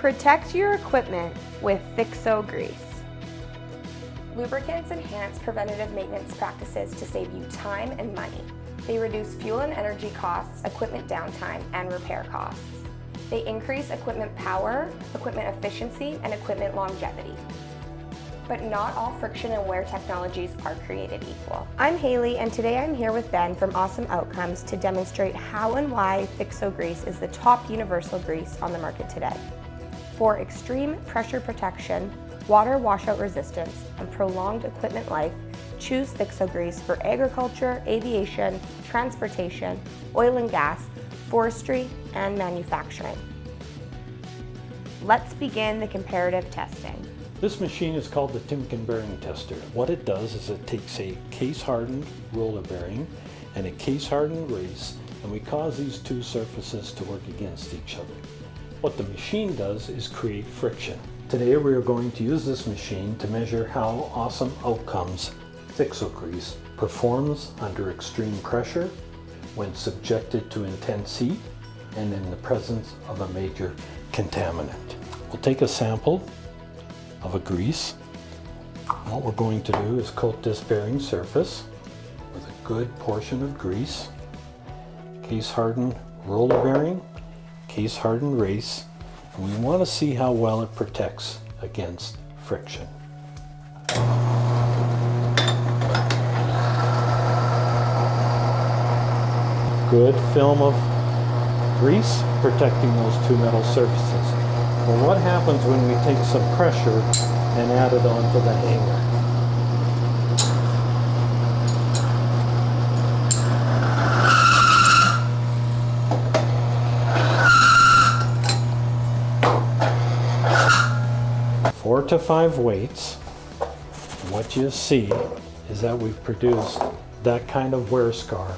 Protect your equipment with ThixoSUM grease. Lubricants enhance preventative maintenance practices to save you time and money. They reduce fuel and energy costs, equipment downtime, and repair costs. They increase equipment power, equipment efficiency, and equipment longevity. But not all friction and wear technologies are created equal. I'm Haley, and today I'm here with Ben from Awesome Outcomes to demonstrate how and why ThixoSUM grease is the top universal grease on the market today. For extreme pressure protection, water washout resistance, and prolonged equipment life, choose ThixoSUM grease for agriculture, aviation, transportation, oil and gas, forestry, and manufacturing. Let's begin the comparative testing. This machine is called the Timken bearing tester. What it does is it takes a case-hardened roller bearing and a case-hardened race, and we cause these two surfaces to work against each other. What the machine does is create friction. Today we are going to use this machine to measure how Awesome Outcomes ThixoSUM grease performs under extreme pressure, when subjected to intense heat, and in the presence of a major contaminant. We'll take a sample of a grease. What we're going to do is coat this bearing surface with a good portion of grease, case-hardened roller bearing, case-hardened race, and we want to see how well it protects against friction. Good film of grease protecting those two metal surfaces. Well, what happens when we take some pressure and add it onto the hanger? Four to 5 weights. What you see is that we've produced that kind of wear scar.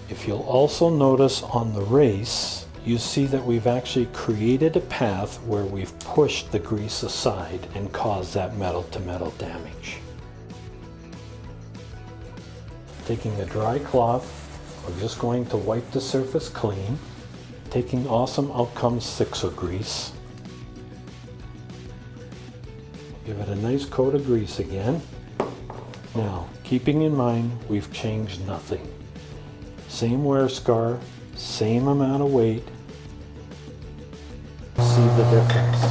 If you'll also notice on the race, you see that we've actually created a path where we've pushed the grease aside and caused that metal-to-metal damage. Taking a dry cloth, we're just going to wipe the surface clean. Taking Awesome Outcomes ThixoSUM grease. Give it a nice coat of grease again. Now, keeping in mind, we've changed nothing. Same wear scar, same amount of weight. See the difference.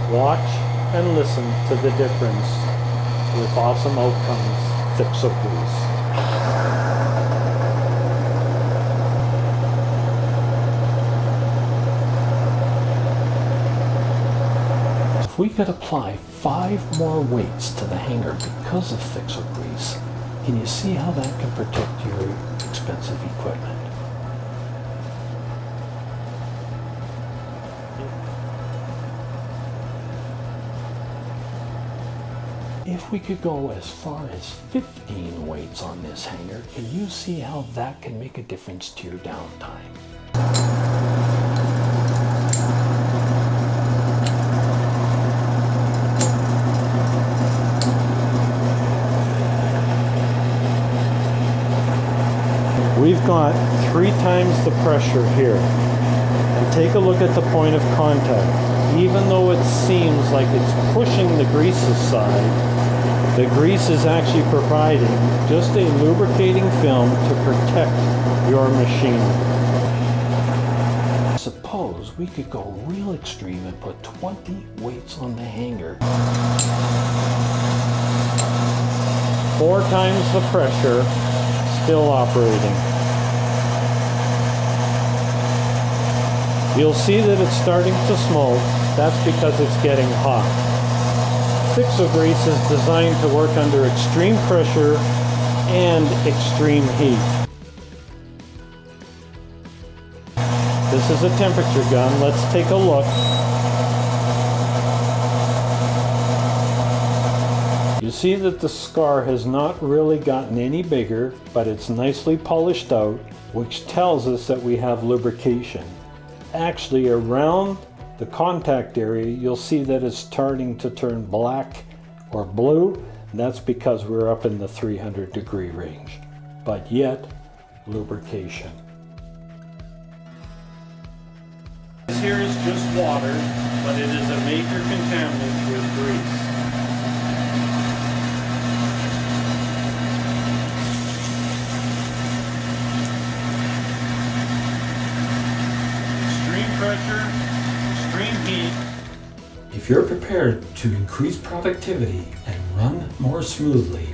Watch and listen to the difference with Awesome Outcomes ThixoSUM grease. If we could apply 5 more weights to the hanger because of ThixoSUM grease, can you see how that can protect your expensive equipment? If we could go as far as 15 weights on this hanger, can you see how that can make a difference to your downtime? We've got 3 times the pressure here. And take a look at the point of contact. Even though it seems like it's pushing the grease aside, the grease is actually providing just a lubricating film to protect your machine. Suppose we could go real extreme and put 20 weights on the hanger. 4 times the pressure, still operating. You'll see that it's starting to smoke. That's because it's getting hot. ThixoSUM grease is designed to work under extreme pressure and extreme heat. This is a temperature gun. Let's take a look. You see that the scar has not really gotten any bigger, but it's nicely polished out, which tells us that we have lubrication. Actually, around the contact area, you'll see that it's starting to turn black or blue, and that's because we're up in the 300-degree range. But yet, lubrication. Here is just water, but it is a major contaminant with grease. Extreme pressure, extreme heat. If you're prepared to increase productivity and run more smoothly,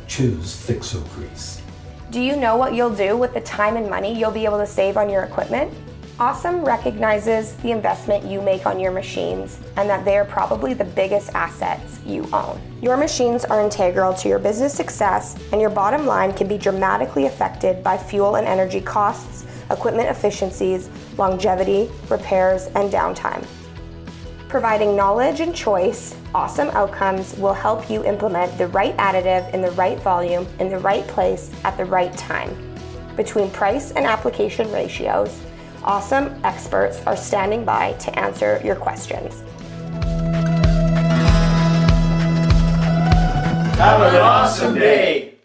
choose ThixoSUM grease. Do you know what you'll do with the time and money you'll be able to save on your equipment? Awesome recognizes the investment you make on your machines and that they are probably the biggest assets you own. Your machines are integral to your business success, and your bottom line can be dramatically affected by fuel and energy costs, equipment efficiencies, longevity, repairs, and downtime. Providing knowledge and choice, Awesome Outcomes will help you implement the right additive in the right volume, in the right place, at the right time. Between price and application ratios, Awesome experts are standing by to answer your questions. Have an awesome day!